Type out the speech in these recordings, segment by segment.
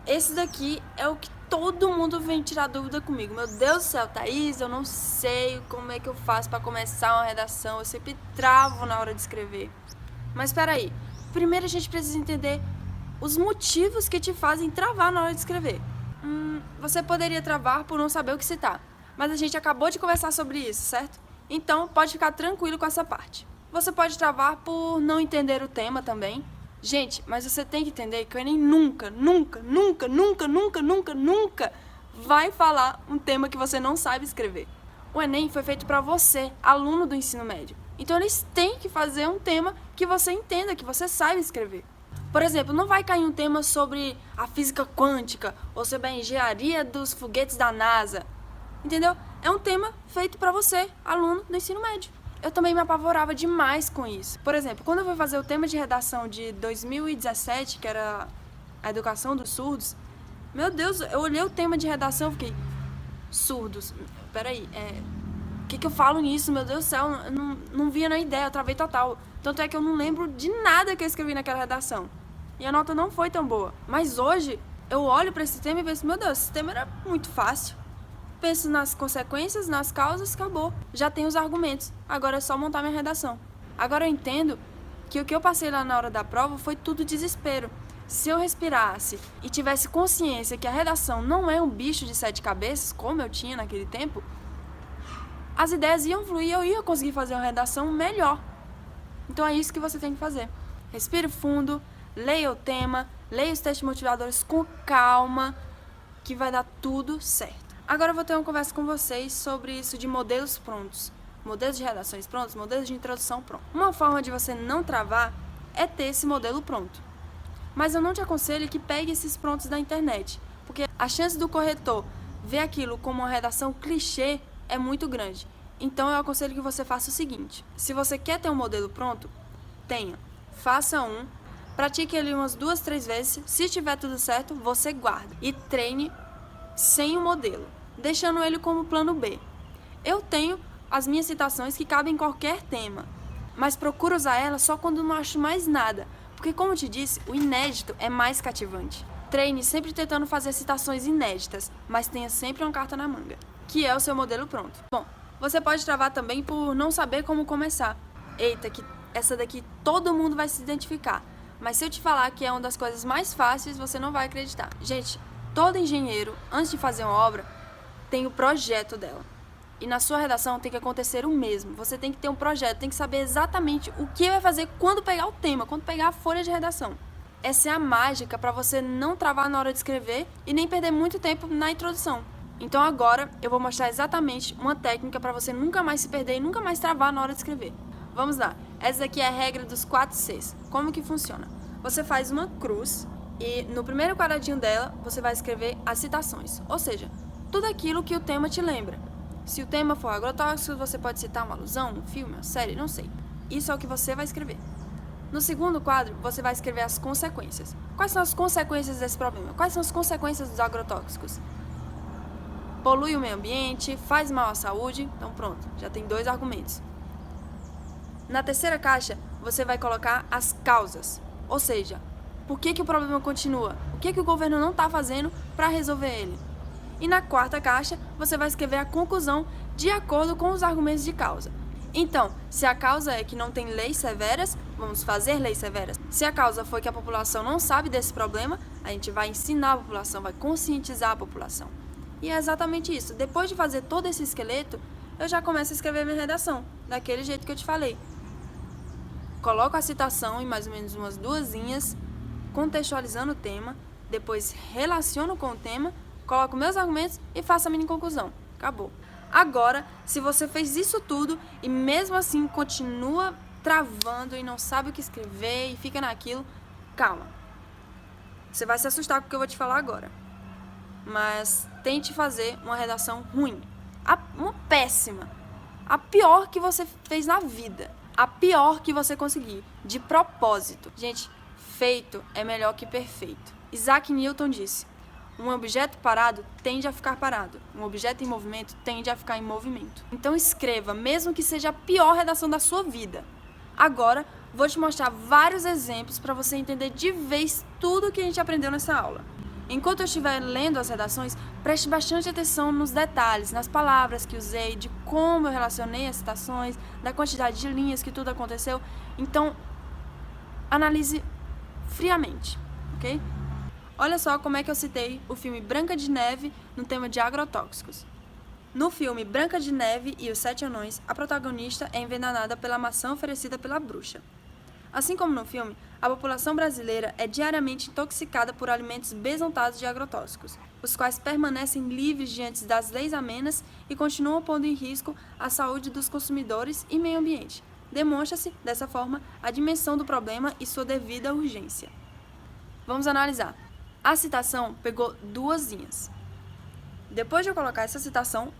Esse daqui é o que todo mundo vem tirar dúvida comigo. Meu Deus do céu, Thaís, eu não sei como é que eu faço para começar uma redação. Eu sempre travo na hora de escrever. Mas espera aí. Primeiro a gente precisa entender os motivos que te fazem travar na hora de escrever. Você poderia travar por não saber o que citar. Mas a gente acabou de conversar sobre isso, certo? Então pode ficar tranquilo com essa parte. Você pode travar por não entender o tema também. Gente, mas você tem que entender que o Enem nunca vai falar um tema que você não sabe escrever. O Enem foi feito para você, aluno do ensino médio. Então eles têm que fazer um tema que você entenda, que você saiba escrever. Por exemplo, não vai cair um tema sobre a física quântica ou sobre a engenharia dos foguetes da NASA. Entendeu? É um tema feito para você, aluno do ensino médio. Eu também me apavorava demais com isso. Por exemplo, quando eu fui fazer o tema de redação de 2017, que era a educação dos surdos, meu Deus, eu olhei o tema de redação e fiquei, surdos, peraí, o que eu falo nisso? Meu Deus do céu, eu não via na ideia, eu travei total. Tanto é que eu não lembro de nada que eu escrevi naquela redação. E a nota não foi tão boa. Mas hoje, eu olho para esse tema e penso, meu Deus, esse tema era muito fácil. Penso nas consequências, nas causas, acabou. Já tenho os argumentos. Agora é só montar minha redação. Agora eu entendo que o que eu passei lá na hora da prova foi tudo desespero. Se eu respirasse e tivesse consciência que a redação não é um bicho de 7 cabeças, como eu tinha naquele tempo, as ideias iam fluir e eu ia conseguir fazer uma redação melhor. Então é isso que você tem que fazer. Respire fundo, leia o tema, leia os textos motivadores com calma, que vai dar tudo certo. Agora eu vou ter uma conversa com vocês sobre isso de modelos prontos. Modelos de redações prontos, modelos de introdução prontos. Uma forma de você não travar é ter esse modelo pronto. Mas eu não te aconselho que pegue esses prontos da internet, porque a chance do corretor ver aquilo como uma redação clichê é muito grande. Então eu aconselho que você faça o seguinte: se você quer ter um modelo pronto, tenha. Faça um, pratique ele umas 2, 3 vezes. Se tiver tudo certo, você guarda e treine sem o modelo, deixando ele como plano B. Eu tenho as minhas citações que cabem em qualquer tema, mas procuro usar elas só quando não acho mais nada, porque, como eu te disse, o inédito é mais cativante. Treine sempre tentando fazer citações inéditas, mas tenha sempre uma carta na manga, que é o seu modelo pronto. Bom, você pode travar também por não saber como começar. Eita, que essa daqui todo mundo vai se identificar, mas se eu te falar que é uma das coisas mais fáceis, você não vai acreditar. Gente, todo engenheiro, antes de fazer uma obra, tem o projeto dela. E na sua redação tem que acontecer o mesmo. Você tem que ter um projeto, tem que saber exatamente o que vai fazer quando pegar o tema, quando pegar a folha de redação. Essa é a mágica para você não travar na hora de escrever e nem perder muito tempo na introdução. Então agora eu vou mostrar exatamente uma técnica para você nunca mais se perder e nunca mais travar na hora de escrever. Vamos lá. Essa aqui é a regra dos 4 Cs. Como que funciona? Você faz uma cruz e no primeiro quadradinho dela você vai escrever as citações, ou seja, tudo aquilo que o tema te lembra. Se o tema for agrotóxico, você pode citar uma alusão, um filme, uma série, não sei. Isso é o que você vai escrever. No segundo quadro, você vai escrever as consequências. Quais são as consequências desse problema? Quais são as consequências dos agrotóxicos? Polui o meio ambiente, faz mal à saúde, então pronto, já tem 2 argumentos. Na terceira caixa, você vai colocar as causas, ou seja, por que o problema continua? O que o governo não está fazendo para resolver ele? E na quarta caixa, você vai escrever a conclusão de acordo com os argumentos de causa. Então, se a causa é que não tem leis severas, vamos fazer leis severas. Se a causa foi que a população não sabe desse problema, a gente vai ensinar a população, vai conscientizar a população. E é exatamente isso. Depois de fazer todo esse esqueleto, eu já começo a escrever minha redação, daquele jeito que eu te falei. Coloco a citação em mais ou menos umas 2 linhas, contextualizando o tema, depois relaciono com o tema, coloco meus argumentos e faço a mini conclusão. Acabou. Agora, se você fez isso tudo e mesmo assim continua travando e não sabe o que escrever e fica naquilo, calma. Você vai se assustar com o que eu vou te falar agora. Mas tente fazer uma redação ruim. Uma péssima. A pior que você fez na vida. A pior que você conseguir. De propósito. Gente, feito é melhor que perfeito. Isaac Newton disse: um objeto parado tende a ficar parado. Um objeto em movimento tende a ficar em movimento. Então escreva, mesmo que seja a pior redação da sua vida. Agora, vou te mostrar vários exemplos para você entender de vez tudo que a gente aprendeu nessa aula. Enquanto eu estiver lendo as redações, preste bastante atenção nos detalhes, nas palavras que usei, de como eu relacionei as citações, da quantidade de linhas que tudo aconteceu. Então, analise friamente, ok? Olha só como é que eu citei o filme Branca de Neve no tema de agrotóxicos. No filme Branca de Neve e os Sete Anões, a protagonista é envenenada pela maçã oferecida pela bruxa. Assim como no filme, a população brasileira é diariamente intoxicada por alimentos besuntados de agrotóxicos, os quais permanecem livres diante das leis amenas e continuam pondo em risco a saúde dos consumidores e meio ambiente. Demonstra-se, dessa forma, a dimensão do problema e sua devida urgência. Vamos analisar. A citação pegou 2 linhas. Depois de eu colocar essa citação,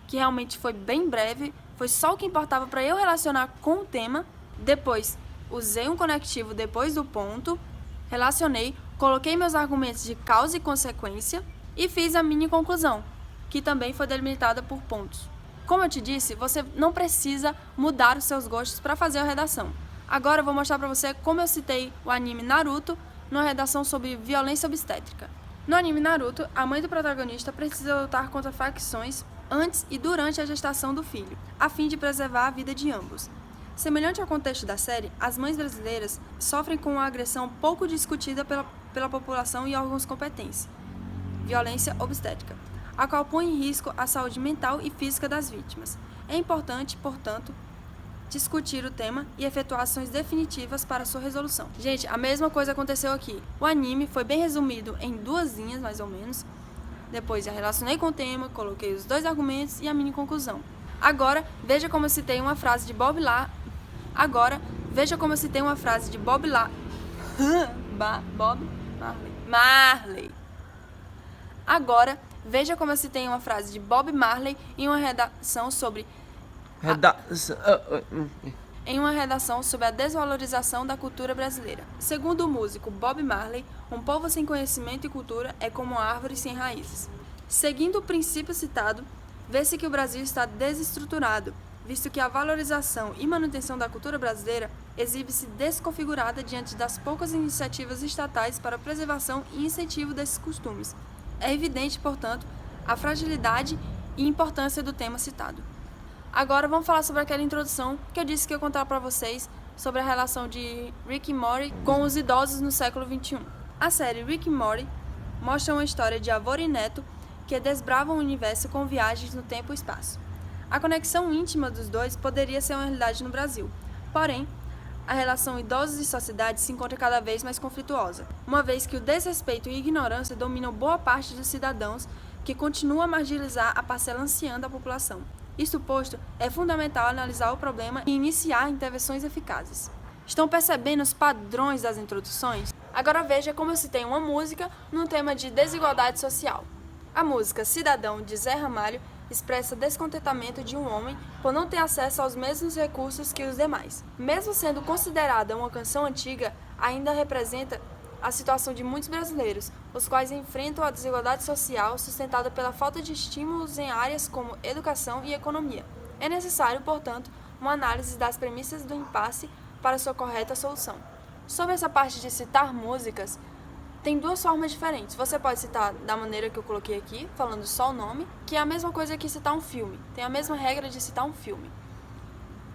que realmente foi bem breve, foi só o que importava para eu relacionar com o tema, depois usei um conectivo depois do ponto, relacionei, coloquei meus argumentos de causa e consequência e fiz a mini conclusão, que também foi delimitada por pontos. Como eu te disse, você não precisa mudar os seus gostos para fazer a redação. Agora eu vou mostrar para você como eu citei o anime Naruto numa redação sobre violência obstétrica. No anime Naruto, a mãe do protagonista precisa lutar contra facções antes e durante a gestação do filho, a fim de preservar a vida de ambos. Semelhante ao contexto da série, as mães brasileiras sofrem com uma agressão pouco discutida pela população e órgãos competentes, violência obstétrica, a qual põe em risco a saúde mental e física das vítimas. É importante, portanto, discutir o tema e efetuar ações definitivas para sua resolução. Gente, a mesma coisa aconteceu aqui. O anime foi bem resumido em 2 linhas, mais ou menos. Depois eu relacionei com o tema, coloquei os 2 argumentos e a mini conclusão. Agora, veja como eu citei uma frase de Bob Marley. Agora, veja como eu citei uma frase de Bob Marley em uma redação sobre a desvalorização da cultura brasileira. Segundo o músico Bob Marley, um povo sem conhecimento e cultura é como uma árvore sem raízes. Seguindo o princípio citado, vê-se que o Brasil está desestruturado, visto que a valorização e manutenção da cultura brasileira exibe-se desconfigurada diante das poucas iniciativas estatais para a preservação e incentivo desses costumes. É evidente, portanto, a fragilidade e importância do tema citado. Agora vamos falar sobre aquela introdução que eu disse que eu ia contar para vocês sobre a relação de Rick e Morty com os idosos no século XXI. A série Rick e Morty mostra uma história de avô e neto que desbravam o universo com viagens no tempo e espaço. A conexão íntima dos dois poderia ser uma realidade no Brasil, porém, a relação idosos e sociedade se encontra cada vez mais conflituosa, uma vez que o desrespeito e ignorância dominam boa parte dos cidadãos que continuam a marginalizar a parcela anciã da população. Isto posto, é fundamental analisar o problema e iniciar intervenções eficazes. Estão percebendo os padrões das introduções? Agora veja como eu citei uma música num tema de desigualdade social. A música Cidadão, de Zé Ramalho, expressa descontentamento de um homem por não ter acesso aos mesmos recursos que os demais. Mesmo sendo considerada uma canção antiga, ainda representa a situação de muitos brasileiros, os quais enfrentam a desigualdade social sustentada pela falta de estímulos em áreas como educação e economia. É necessário, portanto, uma análise das premissas do impasse para sua correta solução. Sobre essa parte de citar músicas, tem 2 formas diferentes. Você pode citar da maneira que eu coloquei aqui, falando só o nome, que é a mesma coisa que citar um filme. Tem a mesma regra de citar um filme.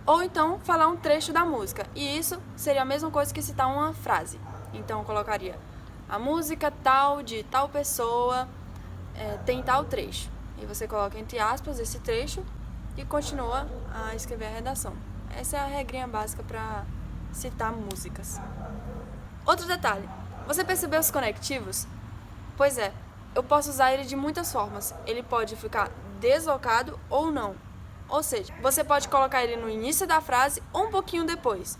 Ou então, falar um trecho da música. E isso seria a mesma coisa que citar uma frase. Então, eu colocaria a música tal, de tal pessoa, tem tal trecho. E você coloca entre aspas esse trecho e continua a escrever a redação. Essa é a regrinha básica para citar músicas. Outro detalhe. Você percebeu os conectivos? Pois é, eu posso usar ele de muitas formas. Ele pode ficar deslocado ou não. Ou seja, você pode colocar ele no início da frase ou um pouquinho depois.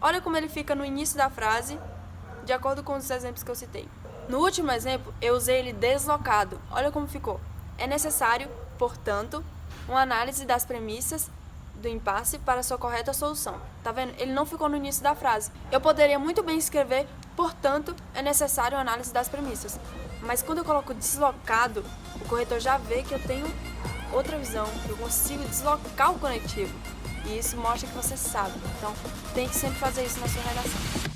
Olha como ele fica no início da frase, de acordo com os exemplos que eu citei. No último exemplo, eu usei ele deslocado. Olha como ficou. É necessário, portanto, uma análise das premissas do impasse para sua correta solução. Tá vendo? Ele não ficou no início da frase. Eu poderia muito bem escrever, portanto, é necessário a análise das premissas. Mas quando eu coloco deslocado, o corretor já vê que eu tenho outra visão, que eu consigo deslocar o conectivo. E isso mostra que você sabe. Então, tente sempre fazer isso na sua redação.